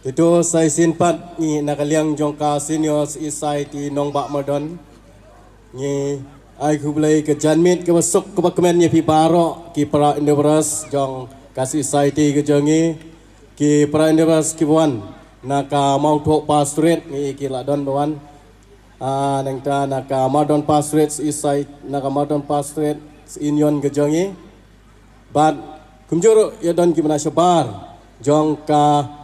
Itu saya simpat ni nakaliang jongka senior isai ti nong bak modon ni ai ku boleh ke janmit ke masuk ke bakmen ni pi barok ki para indobras jong kasih isai ti ke jongi ki para indobras ki buan naka mau thok pasret ni ki ladon buan nang ta naka modon pasret isai naka modon pasret inyon ke jongi bat kumjuro ya don ki mana sebar jongka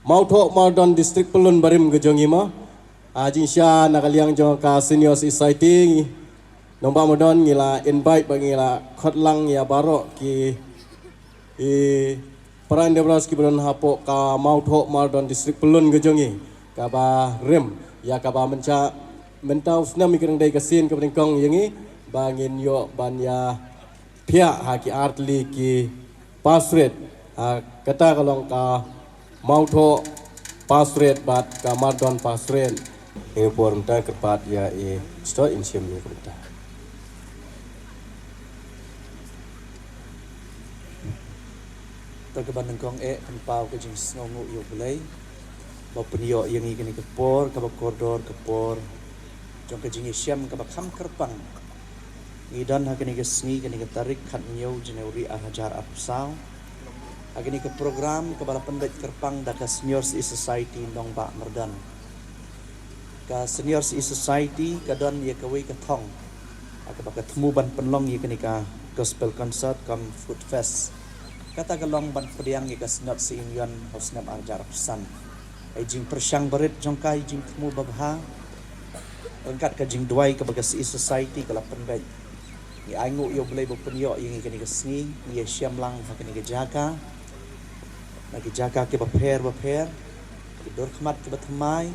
mau thok modon distrik pelun barim gejongi ma ajing sya nakaliang jong ka senior society nomba modon ngila invite bangila khotlang ya baro ki peran debras ki belon hapo ka mau thok modon distrik pelun gejongi ka ba rem ya ka ba menca mentau snam ikreng dai kasin ka bringkong yangi bangin yo ban ya pia ha ki artli ki pasret kata kalong ka mau tho pasret bat kamadon pasret ini pormta kerpat ya sto insiam ni kerta terkeban kong kempau ke jing snongu yo belai ba penyo yang igini kepor ka kordor kepor jong ke jing siam ka kham kerpang idan ha kini ke sngi kini ke tarik khat nyau jeneuri hajar apsau agini ke program kepala pendek kerpang daka senior society nong bak merdan ka senior society kadon ye kawai ka thong aka baka temu ban penlong ye kini ka gospel concert kam food fest kata galong ban pediang ye ka snot seinyon hosnam arjar pesan ai jing persyang berit jongkai jing temu babha angkat ka jing duai ka baka society kala pendek ye aingu yo boleh berpenyo ye kini ka sngi ye syam lang ha kini ka jaga lagi jaga ke baper dur khmat ke batmai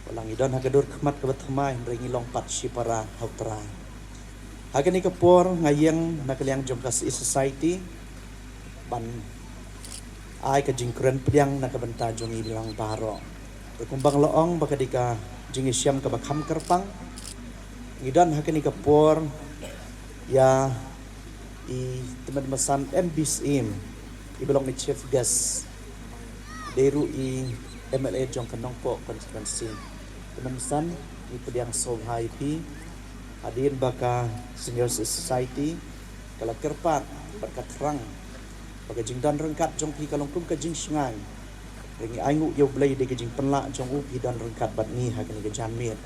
walang idon ha dur khmat ke batmai ringi long pat sipara hautra hagani ke por ngayeng nakaliang jongkas society ban ai ka jingkren pediang nakabenta jongi bilang baro berkumbang loong bakadika jingi syam ke bakham kerpang idon hagani ke por ya i teman mesan MBSM ibelong ni chief guest deru MLA jong kanong po konstituensi teman-teman ni pediang sobhai pi hadir baka senior society kala kerpat berkat rang baka jingdan rengkat jong pi kalong kum ka jing singai ringi aingu yo blai de jing penla jong u pi dan rengkat bat ni ha kani ke janmit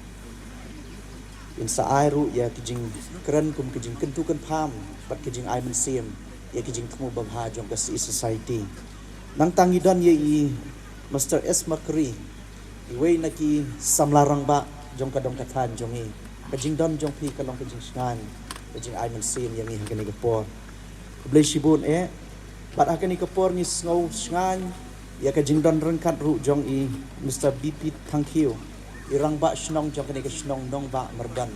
insa airu ya kijing keren kum kijing kentukan pham bat kijing ai mensim ya kijing temu babha jong ka society nang tangidan ye i Mr. S. Mercury iway naki samlarang ba jong kadong katan jong i kajing don jong pi kalong kajing snan kajing ai mensim yang i hangani kapor blay shibun bat hakani kapor ni snow snan ya kajing don rengkat ru jong i Mr. BP Thankyu irang ba snong jong kani ka snong dong ba merdan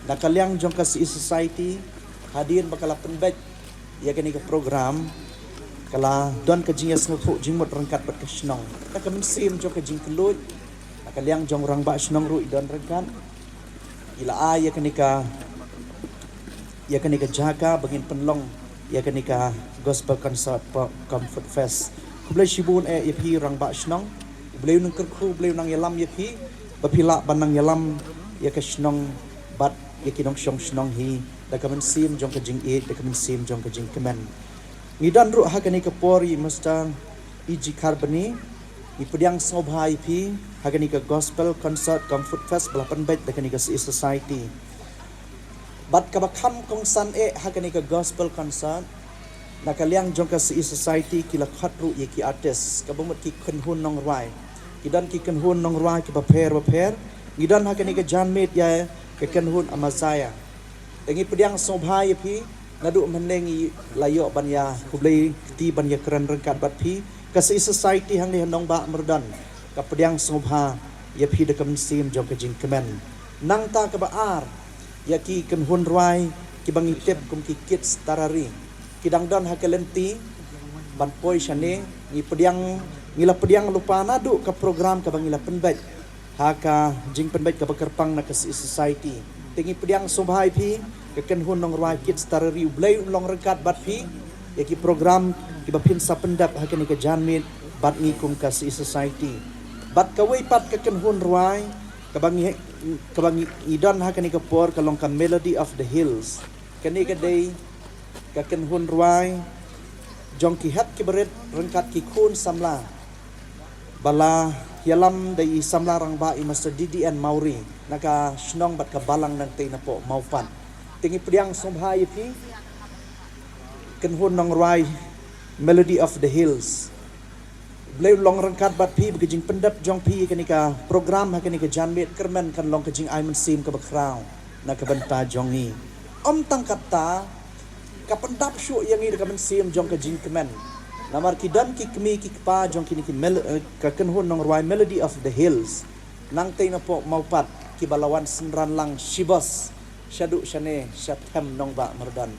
nakaliang jong ka society hadir bakala penbet ya kini ke program kala don ke jingas ngupuk jingmut rengkat bat ke snong ka mensim jong ke jing kelut nakaliang jong rang ba snong ru don rengkat ila ya kini ka jaga bangin penlong ya kini ka gospel concert comfort fest kublai shibun pi rang ba snong bleu nang kerku bleu nang yalam ya pi bapila banang yalam ya ke snong bat ya kinong snong hi dakamen sim jong kajing dakamen sim jong kajing kemen ngidan ru hagani ke pori mustang iji karbani i pediang sobhai pi hagani ke gospel concert comfort fest belapan bet dakani ke society bat ka bakham kong san hagani ke gospel concert nakaliang jong ke society kila khatru ye ki artist ka bumut ki kenhun nong rai kidan ki kenhun nong rai ki baper ngidan hagani ke janmit ya ke kenhun amazaya Engi pediang sobhai pi nadu menengi layo banya kublai ti banya keren rengkat bat pi kasi society hang ni handong ba merdan ka pediang sobha ya pi de kam sim jong ka jing kemen nang ta ka baar ya ki kenhun rai ki bangi tep kum ki kids tarari kidang don hakelenti ban poi shane ni pediang ngila pediang lupa nadu ka program ka bangila penbet haka jing penbet ka bakerpang na kasi society tingi pediang sobhai pi keken hun nong ruai kids tarari ublay long rengkat bat pi yaki program ki bapin sa pendap hakani ke janmit bat ngi kum kasi society bat kawai pat ka kan hun ruai kabangi idon ha kani kapor kalong kan Melody of the Hills kani ka day ka kan hun ruai jong ki hat ki berit rengkat ki kun samla bala yalam dai samla rang ba i Master DDN Mauri naka snong bat ka balang nang te na po maupan tingi priang sombhai pi kan hun nong ruai Melody of the Hills Blay long rangkat bat pi begijing pendap jong pi kanika program ha kanika janmet kermen kan long kajing aiman sim ka bakraw na kabanta jong ni om tang kata ka pendap syu yang ni ka men sim jong kajing kemen namar kidan ki kmi ki pa jong kini ki ka kenhun nong ruai Melody of the Hills nang te na po maupat ki balawan senran lang shibos syadu syane syatem nong ba merdan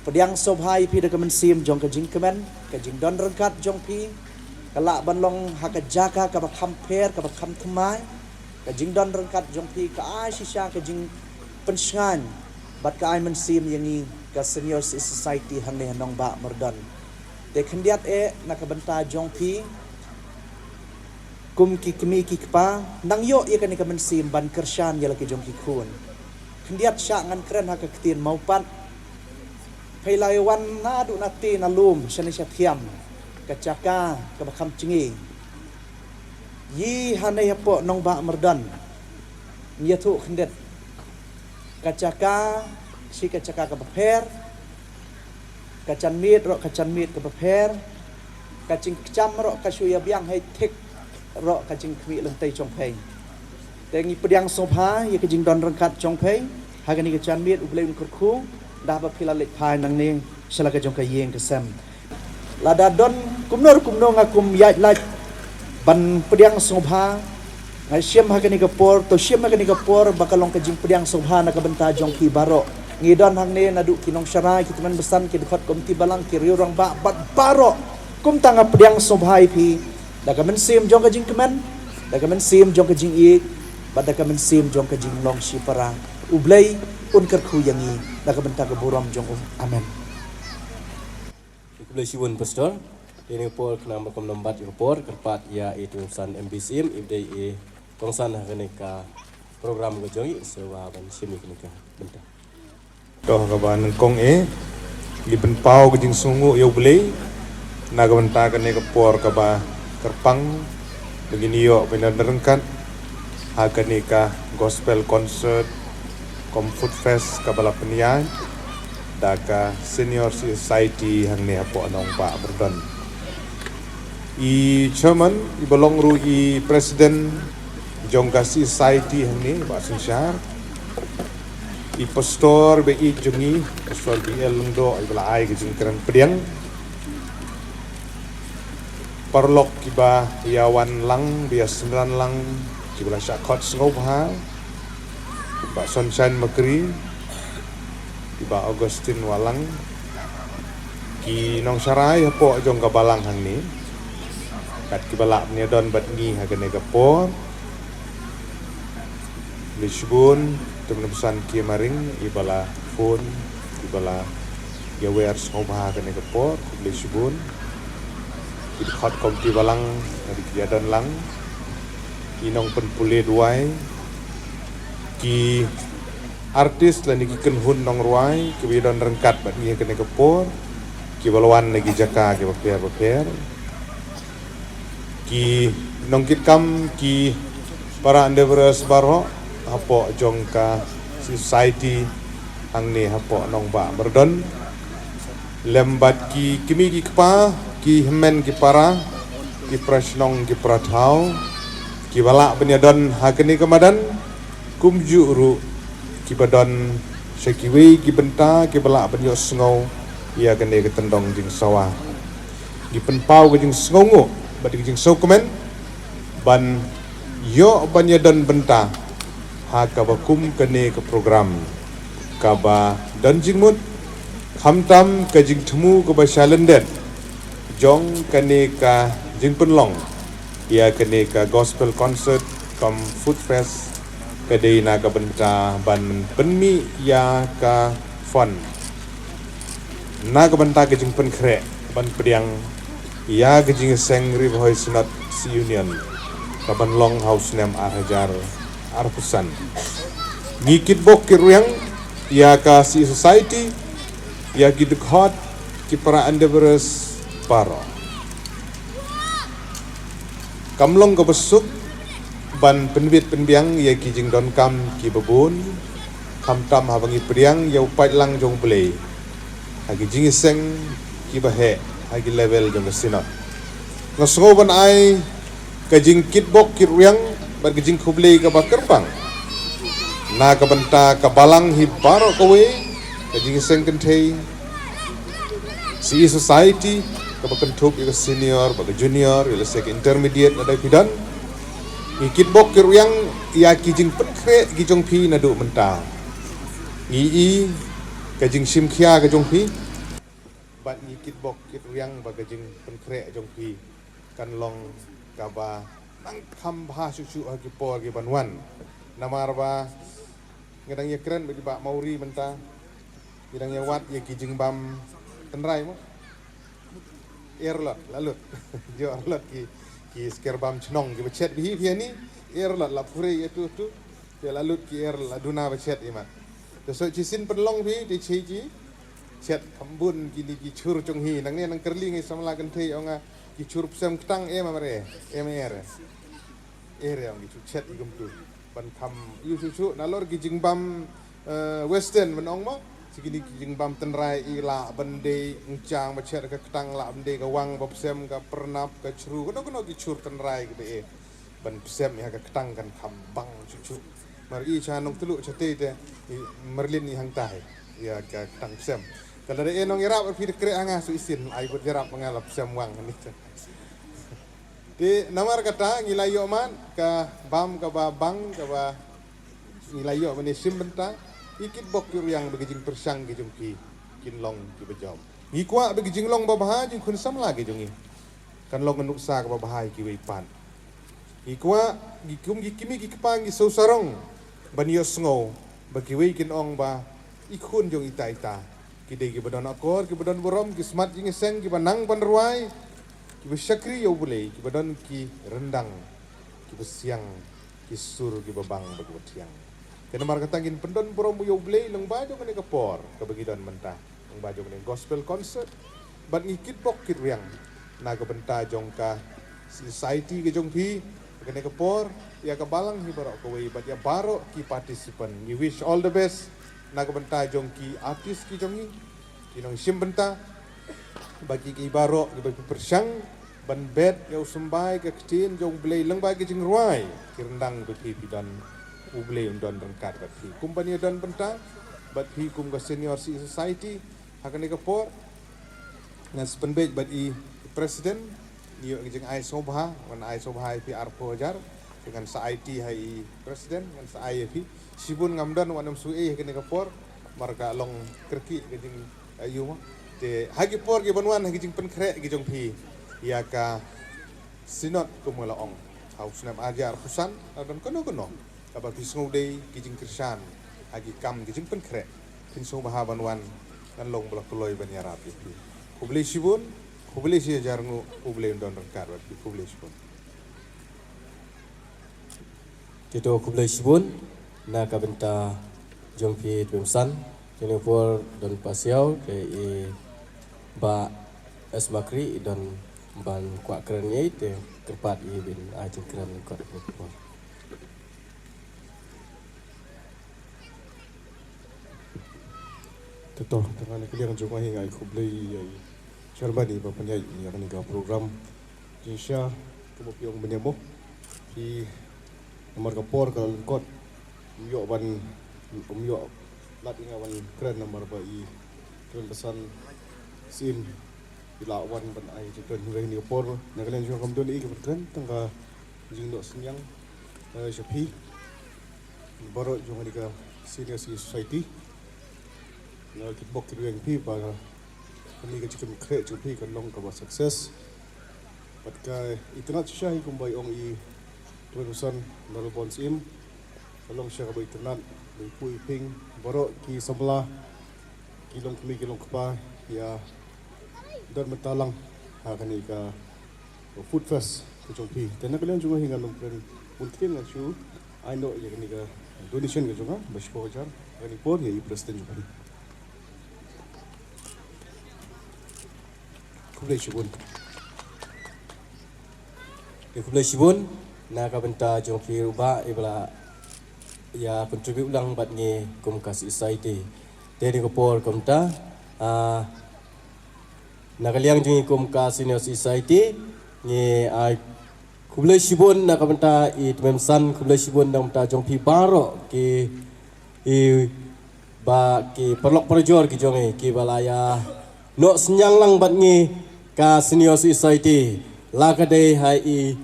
Pediang sobhai pi da kamen sim jong kajing kemen kajing don rengkat jong pi kala banlong haka jaka ka bakham pher ka bakham thmai kajing don rengkat jong pi ka ai shisha kajing pensngan bat ka ai men sim yangi ka senior society hanne nong ba merdan te khendiat na ka banta jong pi kum ki kmi ki pa nang yo ye kan ka men sim ban kershan ya laki jong ki khun khendiat sha ngan kren haka ktin maupat Pailaywan na adu nati na lum siya thiam kacaka kabakam cingi yi hanay po nong ba merdan nyatu khendet kacaka si kacaka kabapher kacan mit kabapher kacing kecam ro kasuya biang hai thik ro kacing kmi lentai chong phai tengi pediang sobha ye kajing don rangkat chong phai hagani kacan mit ublei kurku dah bapila lek pai nang ni selaka jong kayeng kesem lada don kumnor ngakum yat laj ban pediang sobha ngai siam hakani kapor to siam hakani kapor bakalong kajing pediang sobha na kabenta jong ki baro ngidon hang ni nadu kinong syarai kitaman besan ki dekat komti balang ki riurang ba bat baro kum tanga pediang sobha pi da kamen sim jong kajing kemen da kamen sim jong kajing ik bada kamen sim jong kajing long sipara ublei unkar khu yangi nakabenta ka buram jong amen Ikblay siwon pastor ini por kena makom nombat por kerpat ya itu san MBCM ibdai kongsan hakenika program ko jongi sewa ban simi kenika benta Toh kaban kong liben pau kajing sungu yo blay nagabenta kane kapor kaba kerpang begini yo penerengkat hakenika gospel concert Kom Food Fest kabala penyan daka senior society hang ni apo anong pa berdon i chairman i belong ru i president jongka society hang ni ba sinsyar i pastor be i jungi pastor bi elungdo i bala ai gijing kran pediang parlok kiba yawan lang bias semran lang kibala syakot ngobha Pak Sunshine Makri, Pak Augustin Walang, Ki Nong Sarai po jong kabalang hang ni, kat kibalak ni don bat ni hagane kapor, Lisbon temen pesan ki maring ibala phone, ibala gawer sobha hagane kapor, Lisbon, Kidkhat komti balang dari kiadan lang, Inong penpule duai, Ki artis lan ki kenhun nong ruai ki bidon rengkat bat ni kene kepor ki balwan lagi jaka ki baper ki nong kitkam ki para endeavors baro apo jongka society ang ni apo nong ba berdon lembat ki kimi ki kpa ki hemen ki para ki prasnong ki prathau ki balak penyadon hakeni kemadan kumju ru kibadon sekiwi kibenta kibala banyo sngau ia kene ketendong jing sawah kipenpau ke jing sngongo badi jing sokumen ban yo banyadon benta ha kabakum kene ke program kaba dan jingmut khamtam ke jing themu ke basalenden jong kene ka jing penlong ia kene ka gospel concert Kom Food Fest kedai naga benta ban penmi ya ka fon naga benta ke jing pen krek ban pediang ia gejing sengri bahoi sinat si union kaban long house nem arhajar arpusan ngikit bok kiruyang ia ka si society ia gidukhat ki para endeavors paro kamlong ka besuk ban penbit penbiang ia kijing don kam ki babun kam tam habangi priang ia upai lang jong play hagi jing seng ki bahe hagi level jong sinot ngasngo ban ai ka jing kitbok kiruyang ban jing khublei ka bakerbang na ka banta ka balang hi baro kawe ka jing seng kentei si society ka bakentuk ka senior ba junior ila sek intermediate na dai pidan ni kitbok kiruyang ia ki jing petkre ki jong pi na du menta i ka jing simkhia ka jong pi bat ni kitbok kiruyang ba ka jing petkre jong pi kan long ka ba nang kham bha susu agi por gi banwan namar ba ngedang ye keren bagi ba mauri menta ngedang ye wat ye ki jing bam tenrai mo erlot lalut jo arlot ki sker bam chnong ki bechet bi ni erlot la pure itu tu ya lalut ki la duna bechet ima to so cisin penlong bi di chiji chet kambun ki ni ki chur chong hi nang ne nang kerling samla kan thei onga ki chur sem ktang mare er yang ki chet igum tu ban kam yu su nalor ki jingbam western menong mo sigini ki jingbam tenrai ila bende ngcang macet ka ktang la bende ka wang bab sem ka pernap ka chru kono ki chur tenrai ki be ban sem ya ka ktang kan kam bang cucu mari cha nong telu chate te merlin ni hang tai ya ka ktang sem kalau ada enong irap pi kre anga su isin ai bot irap mengalap sem wang ni di namar kata ngilayo man ka bam ka ba bang ka ba ngilayo mani sim benta ikit bok yang begijing persang gijung ki kinlong ki bejom ngikwa begijing long babah jing kun sam lagi jongi kan long nuksa ka babah ki weipan ngikwa gikum gikimi ki kepang gi sausarong banios ngo bagi wei kin ong ba ikun jong ita kidai ki badon akor ki badon borom ki smart jing seng ki banang panruai ki besyakri yo boleh ki badon ki rendang ki besiang ki sur ki babang bagi betiang kena mar katangin pendon borom yo boleh leng baju kene kapor ka bagi don mentah leng baju kene gospel concert ban ngikit pok kit riang na ka benta jong ka society ke jong pi kene kapor ya ka balang hi barok ko wei bat ya barok ki participant we wish all the best na ka benta jong ki artis ki jong ki nong sim benta bagi ki barok ki bagi persang ban bet ya usumbai ke ktin jong blei leng bagi jing ruai ki rendang bagi pidan ublei undon rengkat bagi kumpani dan benta bat hi kum ka senior si society hakane ka por ngas penbej bagi presiden niyo jing ai sobha wan ai sobha pi arpo jar dengan sa IT hai presiden dengan sa IFP sibun ngamdan wanam sue hakane ka por marga long kerki ke jing ayu mo te hagi por ge banwan hagi jing penkre ge jong pi ya ka sinot kumala ong haus nam ajar pusan dan kono kaba pisngu dei ge jing krisan hagi kam ge jing penkre pinso baha banwan nan long blok loy ban yarap pi kubli sibun kubli si jarngu kubli don rengkar pi kubli sibun Tito kublai sibun na kabenta jong pi tumsan kini por don pasiau ke ba esmakri don ban kwa keren ye te kerpat i bin a keren kwa por Tito dengan kalian jumpa hingga kublai Syarbani bapanya ini akan ika program Insya kemudian menyambung di nomor kapor kalau kot umyok ban umyok lat ingawan keren nomor bai keren pesan sim ilawan ban ai keren hingga ini kapor nak kalian juga kemudian ini keren tangga jingdok senyang syafi baru juga ika senior society na kitbok kirweng pi para kami ka chikem kre chupi kan long ka ba success pat ka itnat shahi kumbai ong i tuan nalbon sim kalong siya ka ba itnat by pui ping boro ki sabla kilong kami kilong kapa ya dan metalang akan ika food fest ke jongpi. Dan kalian juga hingga lompren mungkin ngacu I know ya kan ika donation ke juga bersyukur jar akan ipor ya presiden juga. Kublai Shibun. Kublai Shibun na kabenta jongpi ubah ibla ya contribute ulang bat nge komunikasi society. Jadi kopor komta nakaliang jungi komunikasi senior society nge Kublai Shibun na kabenta memsan Kublai Shibun na kabenta jongpi baro ki ba ki perlok perjor ki jonge ki balaya no senyang lang bat nge ka senior society lakade hai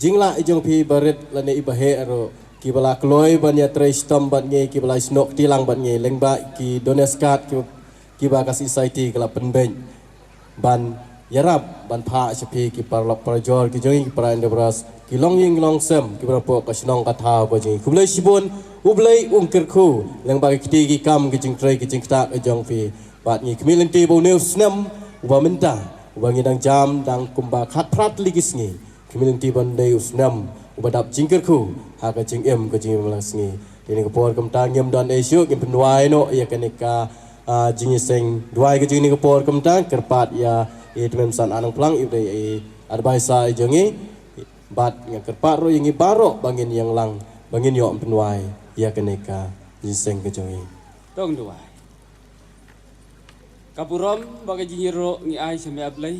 jingla jongpi baret lane ibahe aro ki bala kloy ban ya trestom ban nge ki bala snok tilang ban nge lengba ki doneskat ki ba ka society kala penben ban yarab ban pha chapi ki parlok parjor ki jongi ki parande bras ki longying longsem ki brapo ka snong ka tha ba jingi kublai Shibun ublai ungkir khu lengba ki ti ki kam ki jing trai ki jing ta ka jong fi bat ngi kmilen ti bo news nam uba menta uba ngidang jam dang kumba khat prat ligis ngi kmilen ti ban deus nam ubadap jingkir ku haka jing ke jing melasngi ini kepor kemtang yam dan esyu kim penduai no ya kenika jing seng duai ke jing ni kepor kemtang kerpat ya memsan anang pelang ibde adbaisa jongi bat yang kerpat ro yang baro bangin yang lang bangin yo penduai ya kenika jing seng ke jongi tong duai kapurom bagai jingiro ngi ai sampai ablai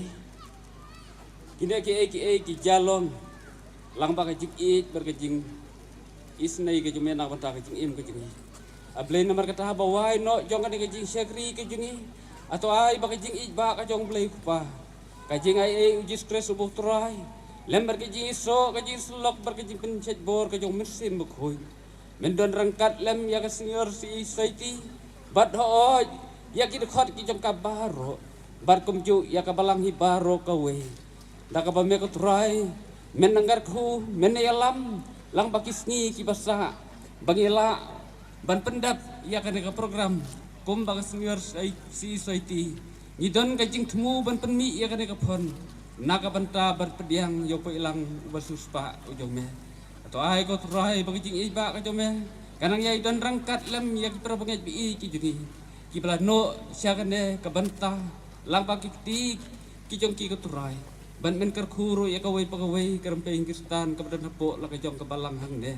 kini ki jalong lang ba ka jing it bar ka jing isnai ka jumen nak banta ka jing im ka jing ablay namar ka ta bawai no jong ka jing syakri ka jing atau ai ba ka jing it ba ka jong blay pa ka jing ai uji stress ubuh trai lembar ka jing so ka jing slok bar ka jing pencet bor ka jong mesim bekhoy mendon rangkat lem ya ka senior si society bad ho ya ki khot ki jong ka baro bar kumju ya ka balang hi baro ka we da ka ba me ka trai menanggar ku meneyalam lang bakisni kibasa bangila ban pendap ya kan ka program kum bang senior si society ngidon kajing temu ban penmi ya kan ka pon naga banta berpediang yo po ilang basuspa ujome atau ai ko trai bagijing iba ka jome kanang ya idon rangkat lam ya pro banget bi ki juni ki bala no sya kan ka banta lang bakiti ki jong ki ko trai ban men kar khuru ya kawai pagawai karampeng kistan kabadan hapo la ka jong ka balang hang de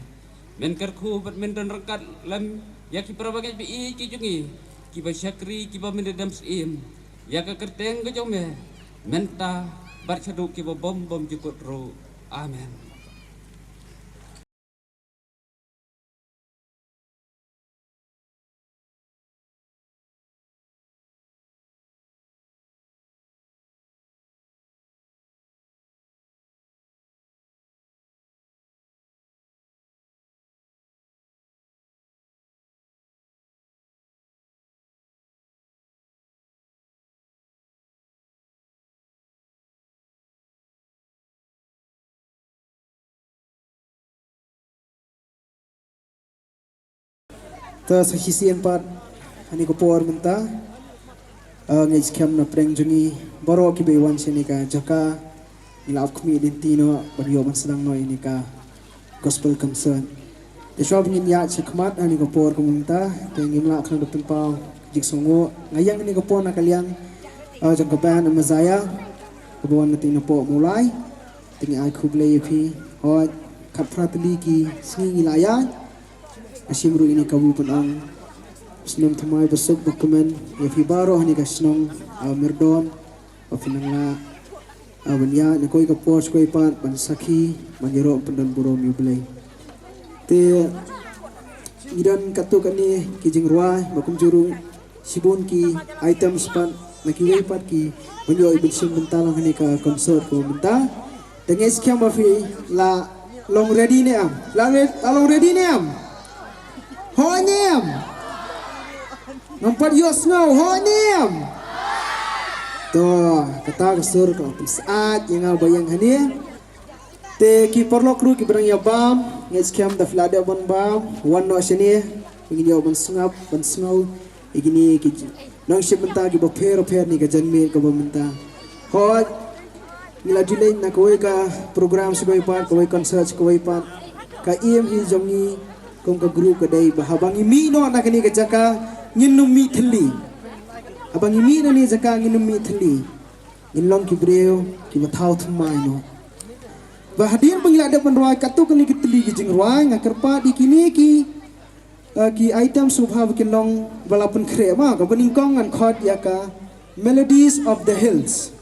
men kar khu ban men don rakat lam ya ki prabagai bi ki jungi ki ba syakri ki ba men dam sim ya ka kerteng ka jong me menta bar chadu ki ba bom bom jukut ro amen ta sakhisi empat ani ko por menta ngej kam na preng jungi baro ki be wan sini ka jaka ila kmi dentino bariyo man sedang no ini ka gospel concern de shob ngin ya chakmat ani ko por ko menta tengim la khang dupin pau jik songo ngayang ani ko por na kaliang jang ko ban mazaya ko bon na tin po mulai tingi ai khublei phi ho khat pratli ki singi ilaya asimru ini kabu penang senam thamai besok dokumen ya fi baro hani ka snong mirdon afinangla abanya ne koi ka pos koi pat ban sakhi manjero pendan burom yublai te idan katu kani kijing ruai bakum juru sibun ki items pat nakiwai pat ki banyo ibin sim bentalang hani ka concert ko benta denges kyam fi la long ready ne am la long ready ne am Honem Nampak yos ngau Honem Tuh kata kesur kalau saat yang ngau bayang hani te ki perlok ru ki berang yabam ngej kiam da flada bon bam wan no sini ingin yo ban sngau igini ki nang shibenta ki ba per ni ka janme ka ba menta ho ngila julai na kawai ka program si pat kawai concert si pat ka hi jongi kong ka group ka dai bahabang imi no na kani ka jaka nginum mi thli abang imi na ni jaka nginum mi thli inlong ki breu ki bathau thmai no bahadir bangila ada penruai katu kani ki thli ki jing ruai ngakerpa di kini ki item subhab ki long balapun kre ma ka beningkong an khot ya ka Melodies of the Hills.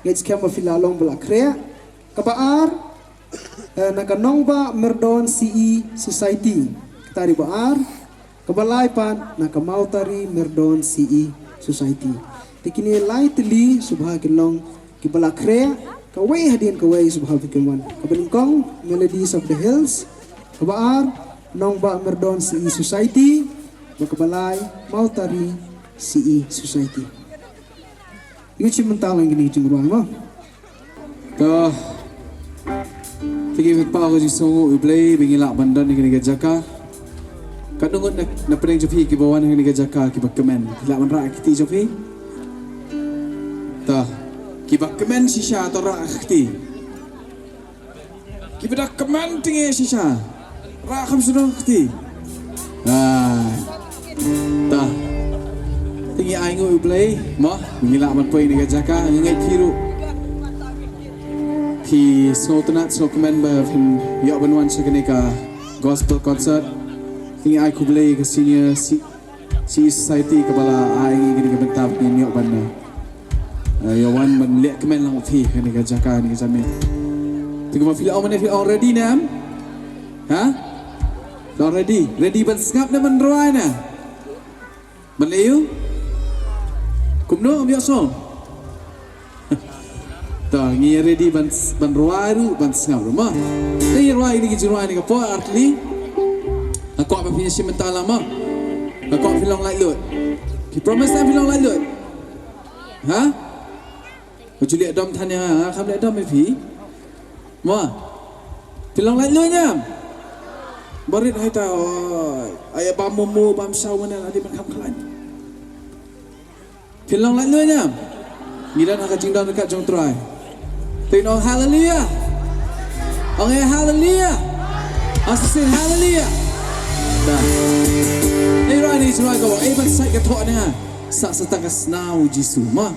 Gets kema filalong bala krea kabaar nakanong ba Merdon CE Society tari baar kabalay pan nakamautari Merdon CE Society tikini lightly subha kilong kibala krea kaway hadin kaway subha fikman kabalingkong Melodies of the Hills kabaar nong ba Merdon CE Society bakabalay mautari CE Society. Ini cuma tahu yang gini cuma ruang mah. Dah, fikir pau je songo ublay bingilak bandan yang ni jaka. Kadang na pedang jopi ki bawan yang ni jaka ki bakkemen. Hilak manra kiti jopi. Dah, ki bakkemen sisa atau rak kiti. Ki bedak kemen tinggi sisa. Rak kam sudah kiti. Dah. Tinggi aingu ublay mah mengilak man poin ni jaka ngai kiru ki so tenat so member him ya benwan sekenika gospel concert tinggi ai kublay ke senior si society kepala ai gini ke bentab ni ya ban ya wan man lek kemen lang fi ni jaka ni jamin tinggi ma feel on ready nam ha ready ban skap na man roai na Melayu kumno biasa. Dah ngi ready ban ruaru ban sengau rumah. Ni ruai ni jiruai ni kapo artli. Aku apa punya si mental lama. Aku bilang like lut. Ki promise tak bilang like lut. Ha? Kau lihat dom tanya, kamu lihat dom pi? Mo. Bilang like lut nya. Barit hai ta ayah bam momo bam saw mana ada ban kam kalan. Bilang like lu nya. Gila nak jingdang dekat jong try. Tengok haleluya. Okay, haleluya. Asin haleluya. Dah. Ni rani semua kau. Ban sai ke thok ni ha. Sak setang ke snau Jisu mah.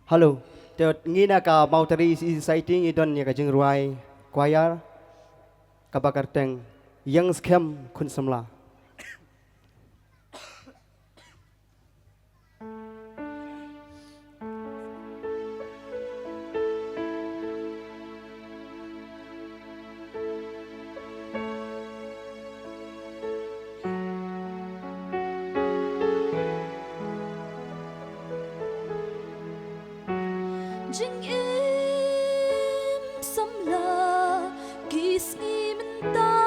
Halo, te ngina ka mau teri si sighting idon ya ka jing ruai choir ka bakar teng yang scam kun samla. Jing im samla kis ni menta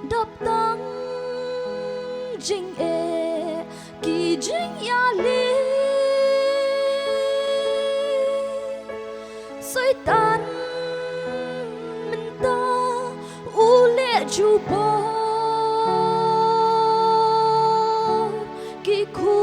dap tang jing e ki jing ya li soi tan menta ule ju bo ki khu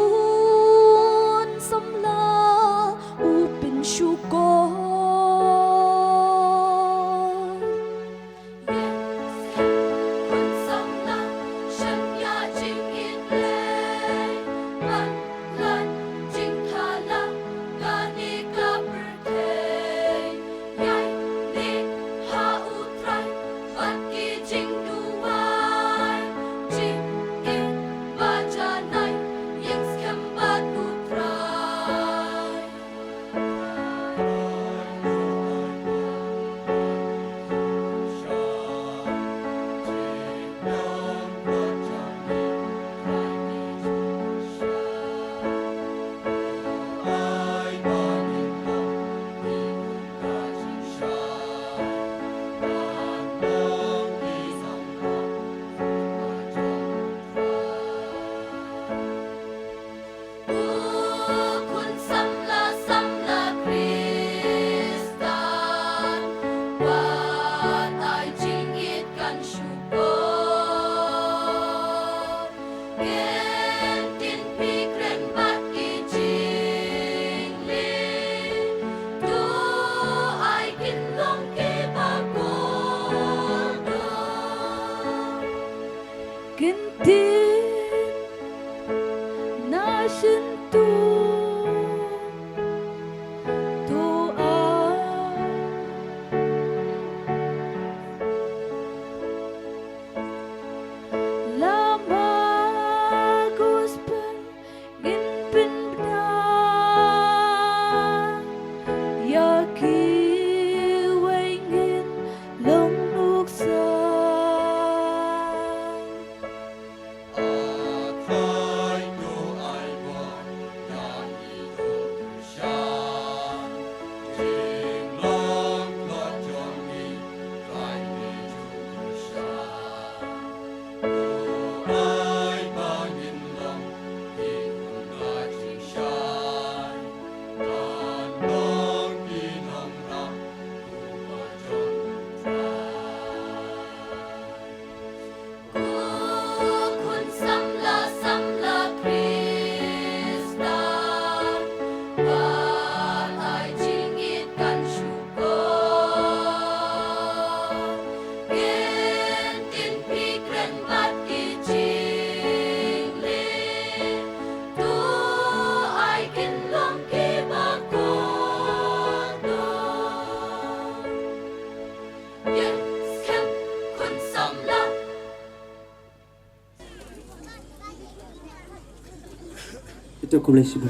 Itu aku boleh sibuk.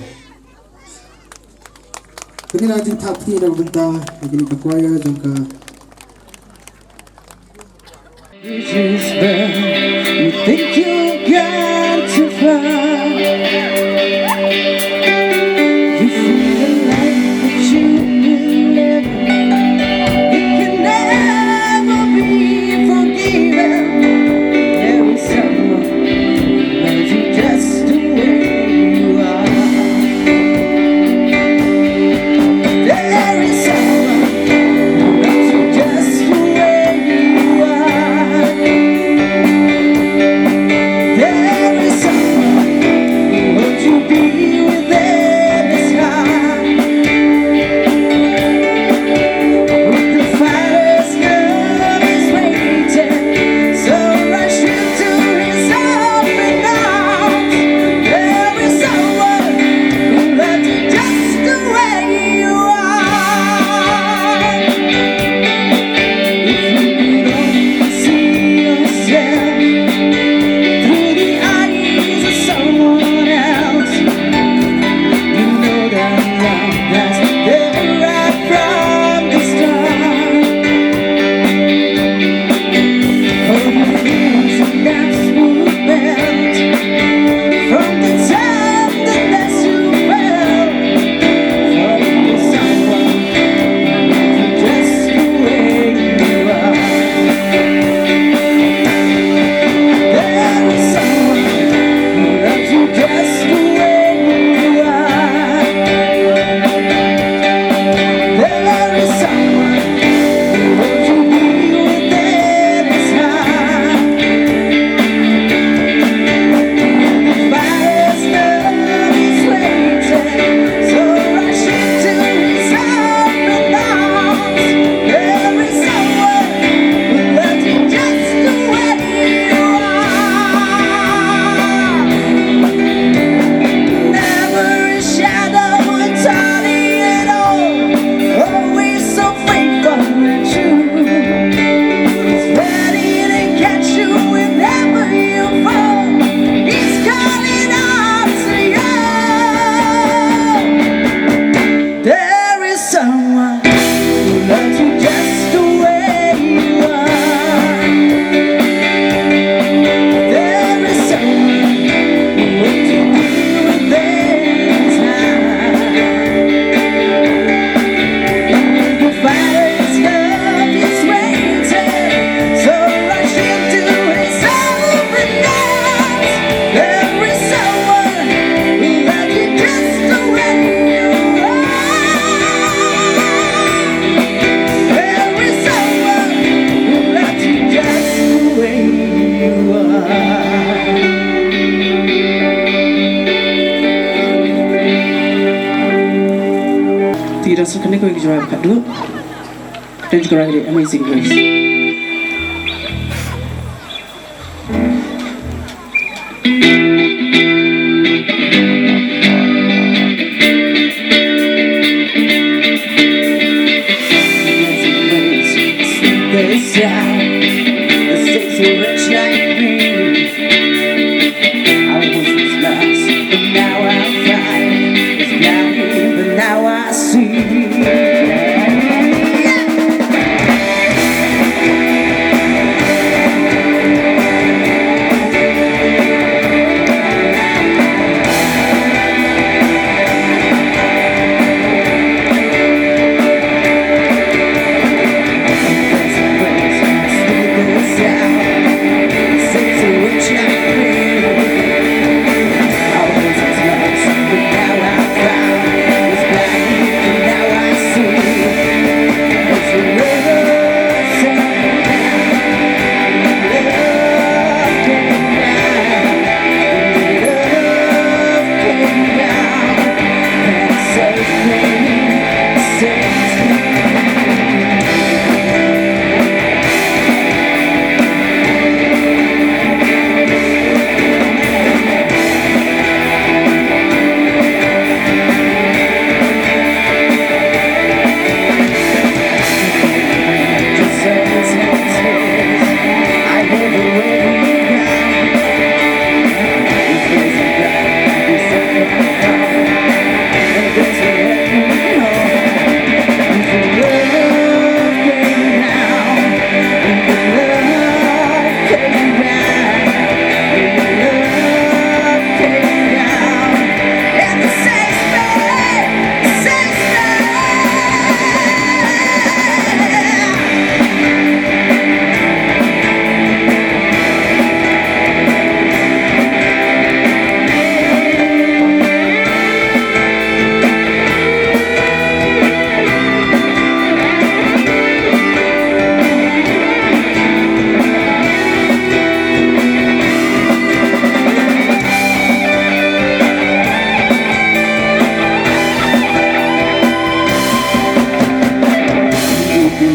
Kami nanti tapi nak benda lagi ni kakuaya jangka. You think you got to fly. You feel the life that you've been living. It can never be forgiven. There is someone who loves you just the way you are. There is someone who loves you just the way you are. so can I go enjoy a cuddle? Don't you go right here, amazing grace. This out, the states are rich like me. I once was lost, but now I'm fine. Was blind, but now I see.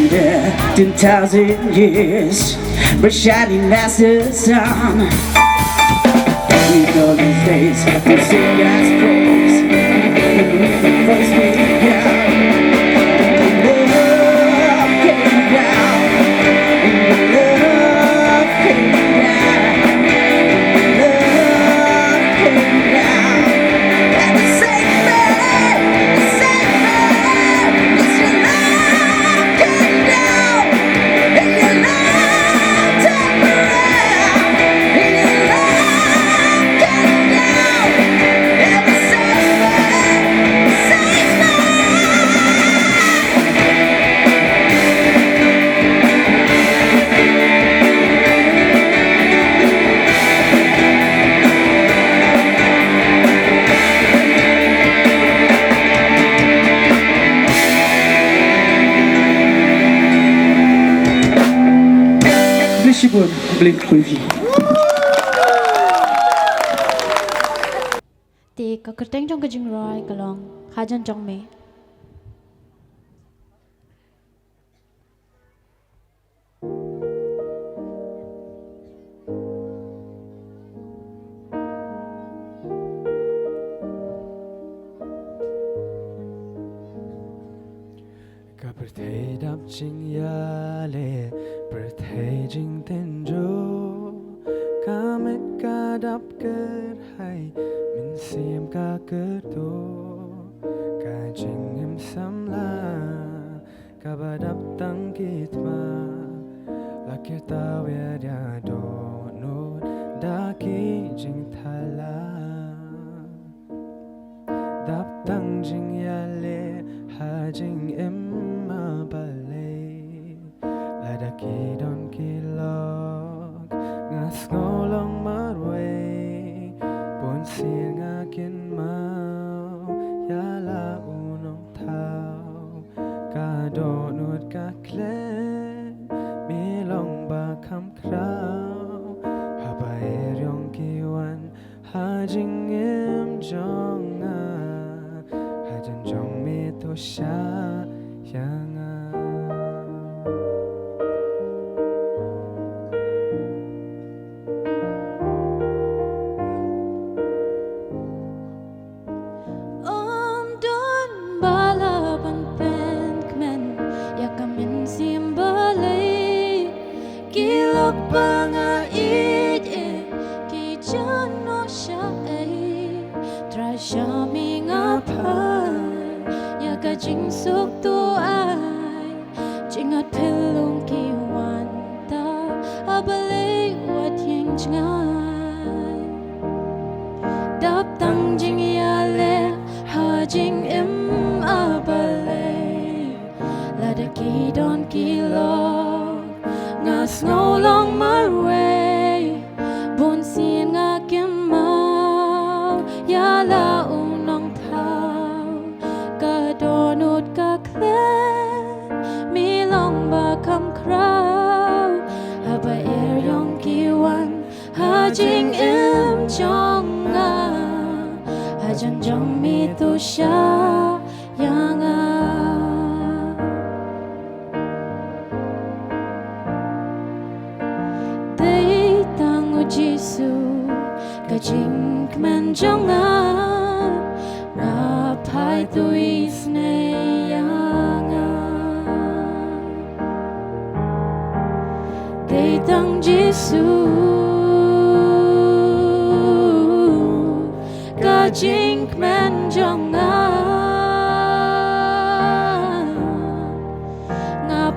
There 2,000 years, but shining as the sun. We know these days, we sing God's praise. When the first began, love came down, love came down, love came down, and the same man, yes, your love came down, and your love turned around, and your love came down, and the same man, same man. Blessibun, Blink Kulvi. Thì có cái tiếng trong cái chừng rồi cái lòng khá chân trong mẹ. Ka perthei dap ching ya le perthei jing ten jo ka met ka dap ker hai min sim ka ker to ka jing em sam la ka ba dap tang kit ma la ke ta we dia do no da ki jing thala dap tang jing ya le ha jing em ma balay la da ki don ki lok ngas ngolong marway pon sil nga kin mau ya la unong thao ka do nut ka kle mi long ba kham krao ha ba ryong ki wan ha jing em jong a ha jan jong mi to 多想象啊。Jing suk tu ai jing at pilung ki wan ta abale wat yang ngai dap tang jing ya le ha jing im abale la de ki don ki lo ngas no long my way bun sin nga kim mau ya la unong thao ka nút ca klet mi long ba kam krau ha ba yong ki wan ha jing im chong nga ha jan jong mi tu sha yang a dei tang u jisu ka jing kman jong a pai tu is ne yang They tang Giêsu ka jing men jong nga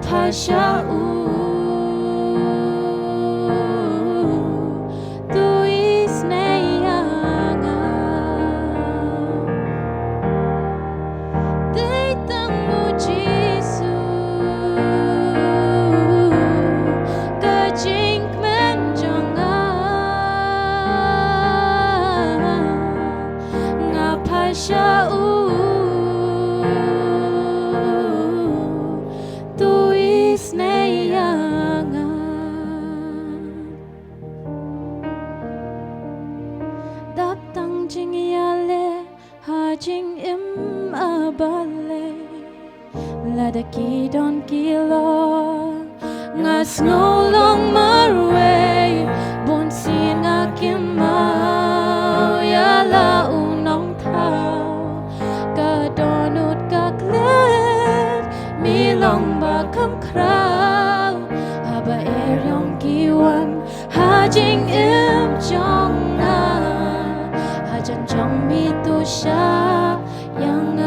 pai sha u tu is ne yang Sha tu is ne yang dap tang jing ya le ha jing im abale la da ki don ki lo ngas no long marway bon sin nga kim mau ya la unong thao ka donut ka klet mi long ba kam krau ha ba yong ki wan ha jing im chong na ha jan chong mi tu sha yang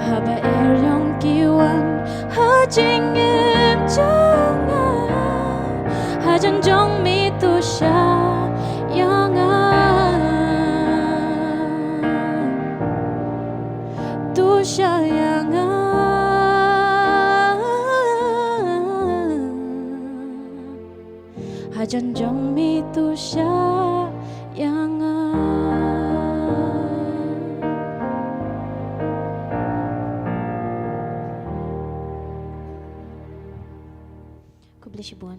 ha ba yong ki wan ha jing im chong na ha jan chong mi tu sha yang tu sha yang ha jan jong mi tu sha yang Kublisibun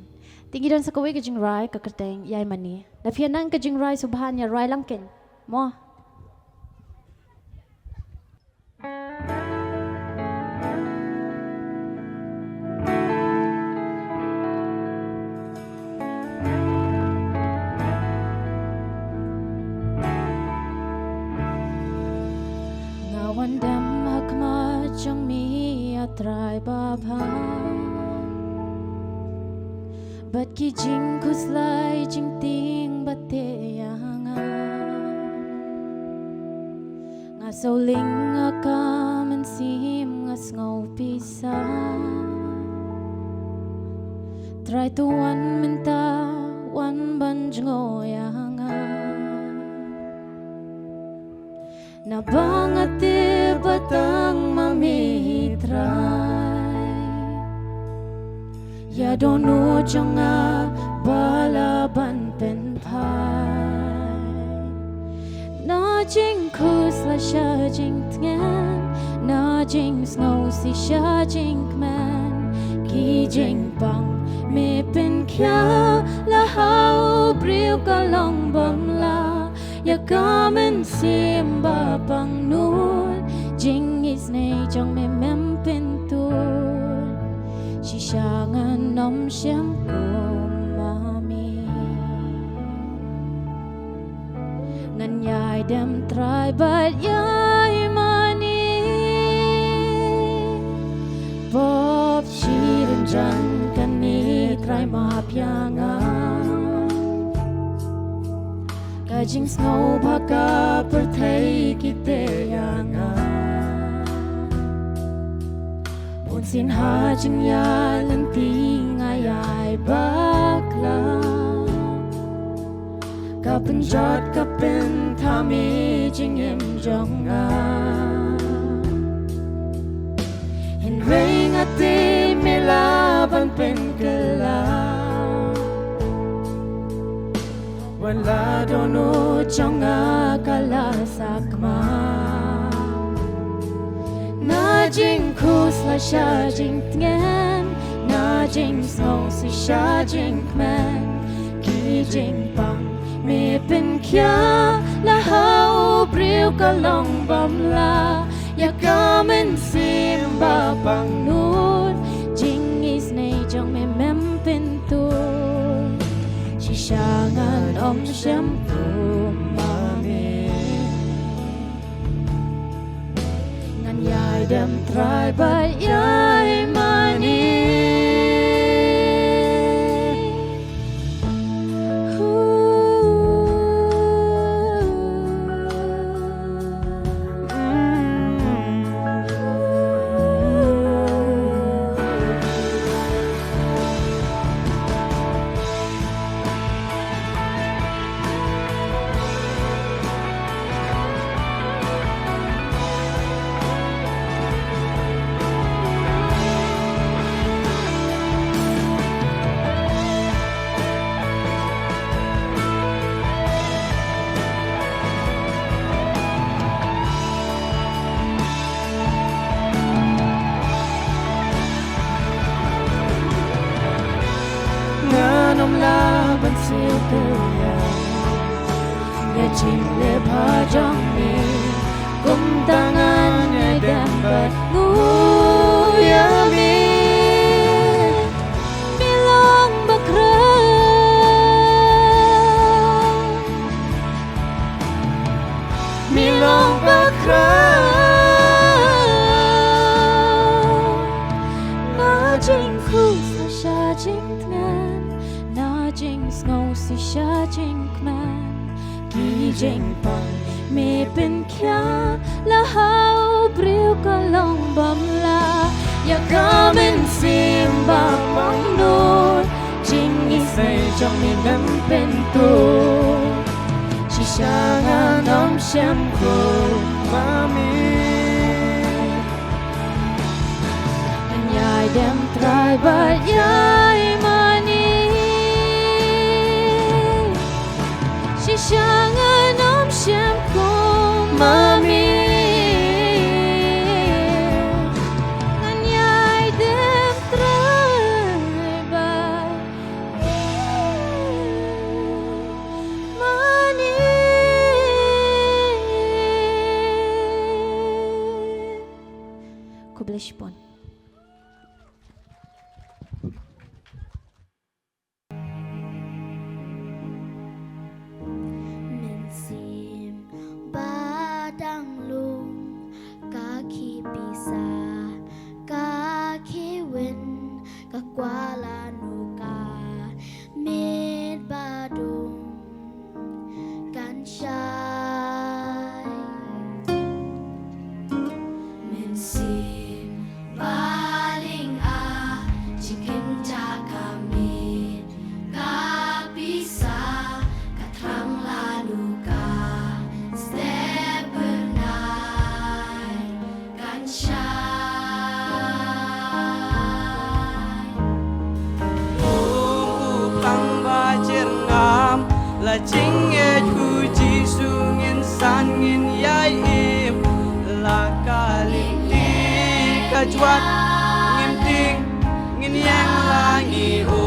tinggi dan sakawi ke jing rai ke kerteng yai mani da fianang ke jing rai subhanya rai langken mo ngawan dam hakma jong mi atrai babha But ki jing kuslai jing ting bate yang nga so ling nga kam and sim nga sngau pisa try to one minta one ban ngo yang na bangate batang mamitray Ya dono jonga balaban pen pai Na jing kus la sha jing tngan Na jing snow si sha jing kman Ki jing pang me pen kya La hao briu ka long bam la ya kamen simba pang nun jing is nei trong me mem pintur shishangan nom shem mami ngan yai dem try but yai mani Bob shirin jan kan ni try ma pyanga Kajing snow baka perthai kite yanga Punsin ha jing ya lenting ayai bakla Kapin jot kapin thami jing im jonga Hin ring ati milaban pen kala Wala dono trong akala sakma Na jing kus la sha jing tngen Na jing snow si sha jing kmen Ki jing pang me pen kya La hao briu ka long bam la Ya kamen simba pang nun Jing is nei trong me mem pen tur Shishangan om shem mami Ngan yai dem try but yai mani Nom la ban siêu tư ya Nghe chim lê pa trong mi Cùng tangan ngay đem bật ngu ya mi Mi long bạc rơ Mi long bạc rơ Na chinh khu sa sha chinh thnen Jing snow si sha jing kman Ki jing pang me pen kya La hao briu ka long bam la Ya kamen simba pang nun Jing isay trong me mem pen tu Shi sha nga nom shem ko mami And yai dem try but yai mani Shishangan om shem kong mami Ngan yai dem try ba mani Kublish pon Kuala Nuka Mid Badung Ganshai Min Sim Baling A Chicken Jakamid Kapisa Katrang Lanuka Step Bernai Ganshai là chính nghe chu chi su ngin san ngin yai im là cả linh ti cả chuat ngin ting ngin yang la ngi or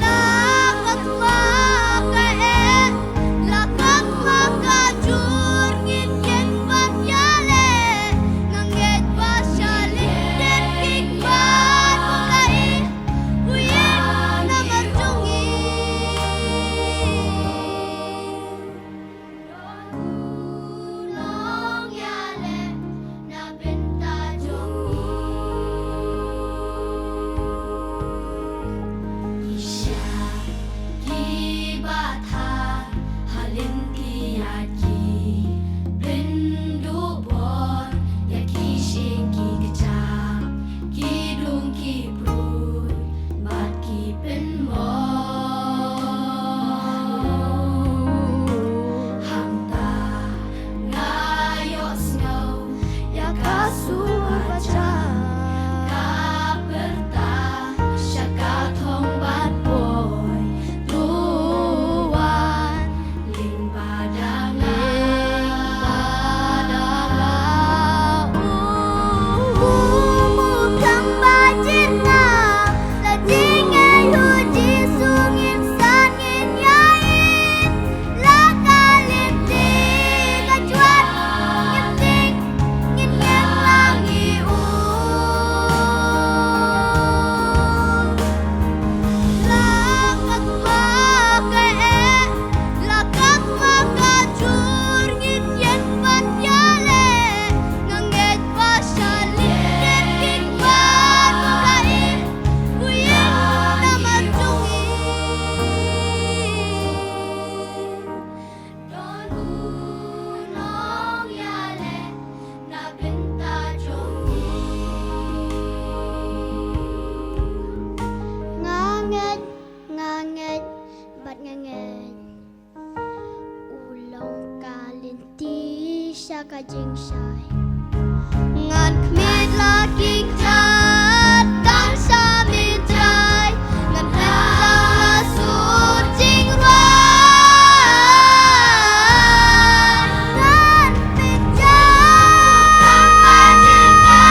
La jing shai ngan khmit la king chat dan sa mi trai ngan pen lang la su jing roi ngan pit ja pa jing ka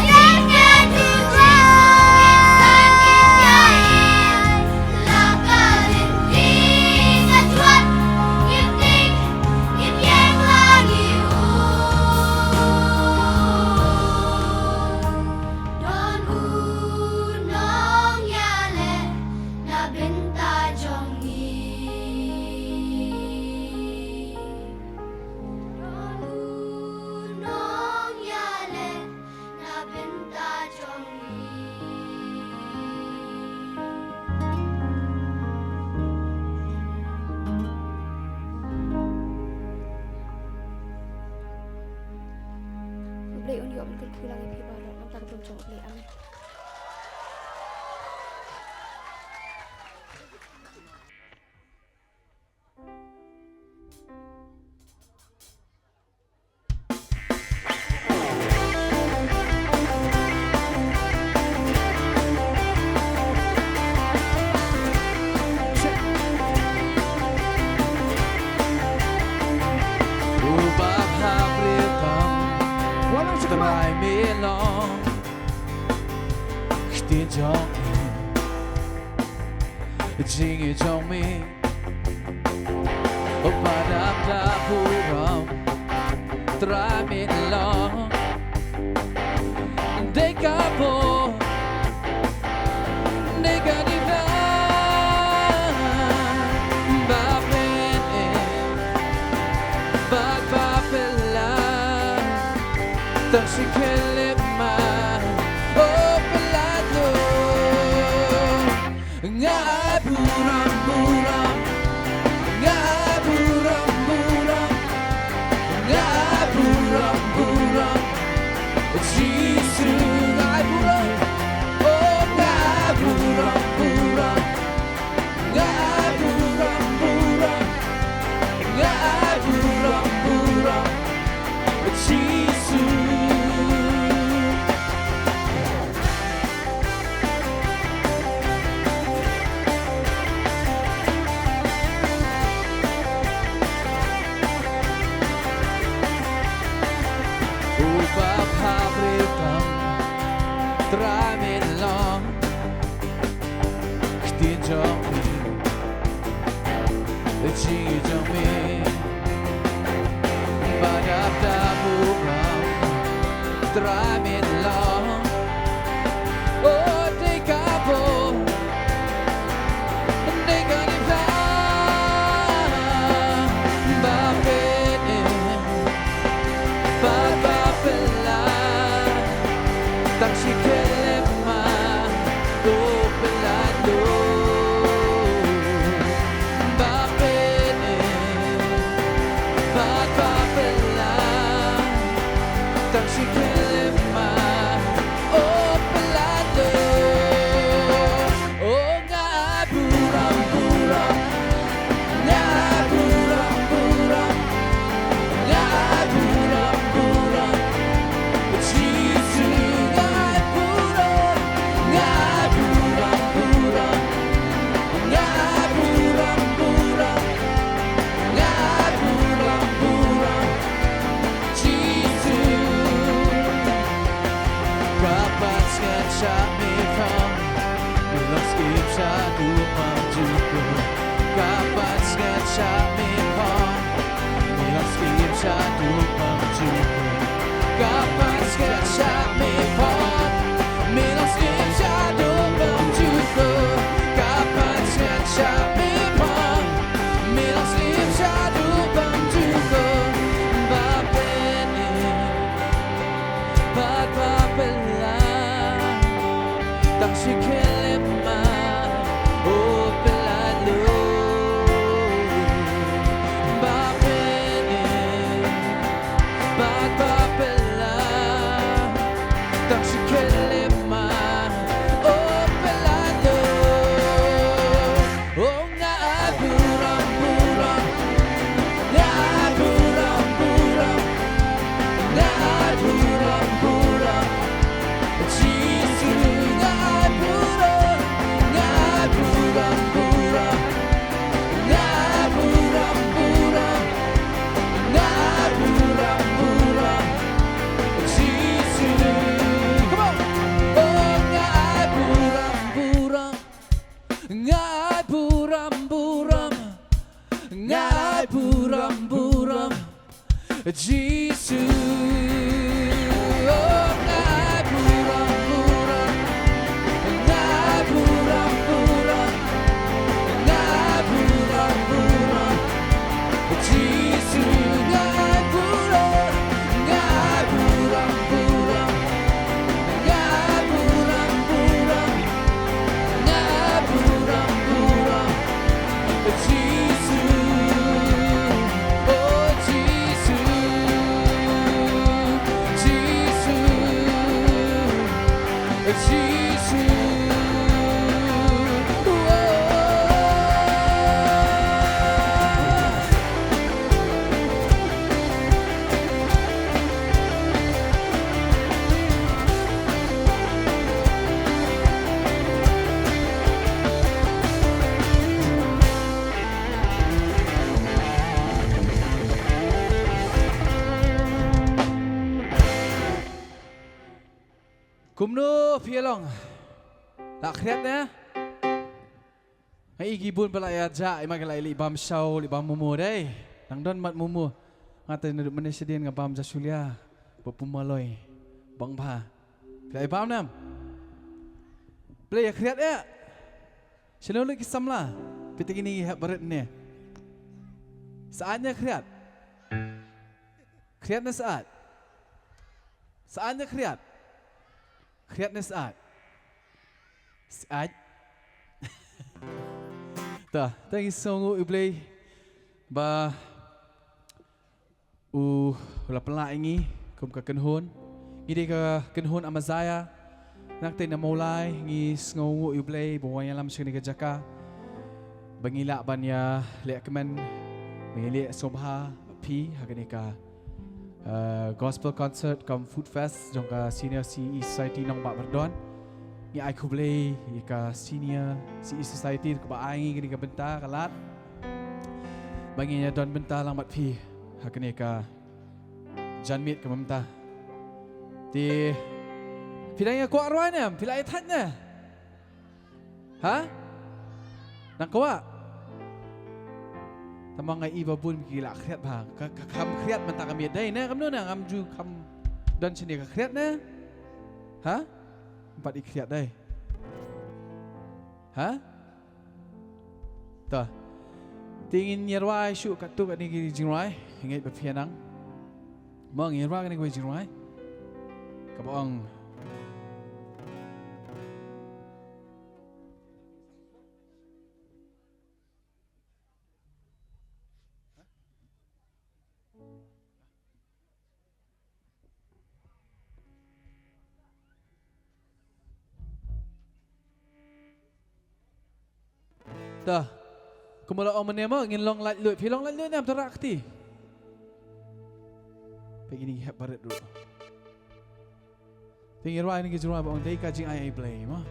la king ke jing roi san king yai la ka rin king a chuat kim ting kim yang la gi u don u nong ya le na binta jong ni don u nong ya le na binta jong ni Blay undi om kan pulang ipi baru antar boncong blay am. Ubah habritam Try me long Tin trong Jing trong mi Padam da puram Try me long Dekabo Negadiva Dan si kelema oh pelado ngaburam buram ngaburam buram ngaburam buram jisu ngaburam oh ngaburam buram ngaburam buram ngaburam buram jisu Ubah habritam Tramin long Tin trong mi Chi trong mi Badap da buram Tramin long Oh dekabo Neganita Bapene Babapela Tak si kelema Do pelado Bapene Babapela Tak si kelema Oh pelado Oh ngaburam buram Ngaburam buram Ngaburam buram Jisu ngaburam Ngaburam buram Ngaburam buram Ngaburam buram Jisu Kapan sketsa mi kam Bilang sketsa duman juga Kapan sketsa mi kam Bilang sketsa duman juga Kapan sketsa mi kam Bilang sketsa duman juga Kapan sketsa mi kam Bilang sketsa duman juga Bapene Babapela Tak si kelema Oh pelalo Bapene Babapela Tak si kelema Oh pelalo Oh ngaburam buram Ngaburam buram Jesus. Oh, ngai pura-pura, ngai pura-pura, ngai pura-pura. Jesus, ngai pura, ngai pura-pura, ngai pura-pura, ngai pura-pura. Jesus, oh Jesus, Jesus, Jesus. Kumno pialong tak kriat na ay igibun pala ya ja ay magalay libam shaw libam mumu day nang don mat mumu ngata na manesidin nga bam ja sulya pupumaloy bang ba play bam nam play kriat ya sinulog kisamla pitigini baret ne saatnya kriat na saatnya kriat na saat ta thank you so much play ba la pala ingi kum ka kenhon ngidi ka kenhon amazaya nakte na maulay ngi sngongu play buwaya lam sini ka jaka bangila banya le kemen mengili sobha pi hagani ka gospel concert kam food fest jongka senior CE society nong Bak Merdon ni ai kublei ka senior CE society ka ba ai ngini ka benta kalat banginya don benta lang mat pi hakane ka janmit ka benta ti pilanya ko arwana pilai thatna ha nakwa tamang ngay iba pun gila kriat bang kam kriat menta kami day na kam no na kam ju kam dan sini ka kriat na ha empat ikriat day ha ta tingin nyerwai syu katu kat ni jingrai hingai bepianang mong nyerwa kan ni jingrai kabong dah, kumala omen mo ngin long lat lut, pilong lat lut nam terak ti. Begini hep barat dulu. Tinggal ruai ni kejuruan bang day kajing ai play mah.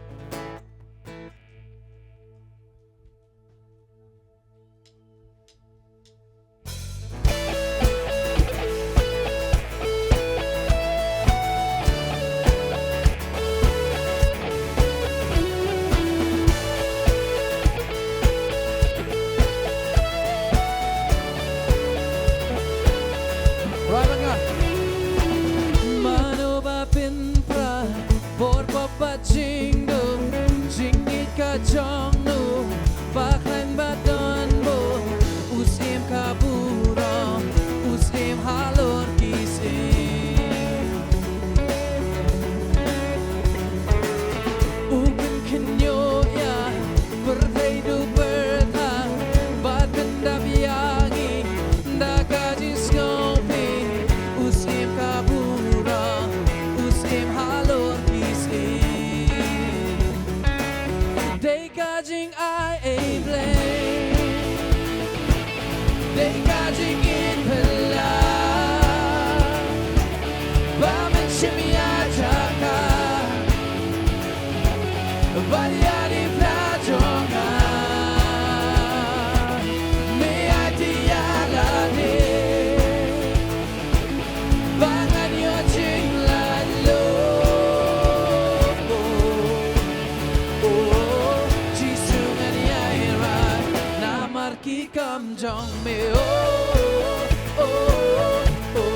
Come jong me oh oh oh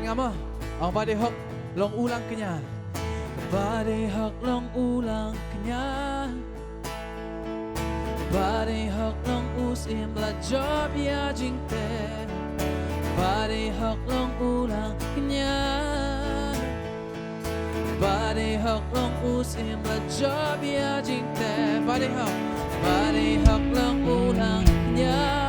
ngamo. Ang bade hok long ulang kenya. Bade hok long ulang kenya. Bade hok long usim la job ya jingte. Bade hok long ulang kenya. Bade hok long usim la job ya jingte. Bade hok long ulang kenya.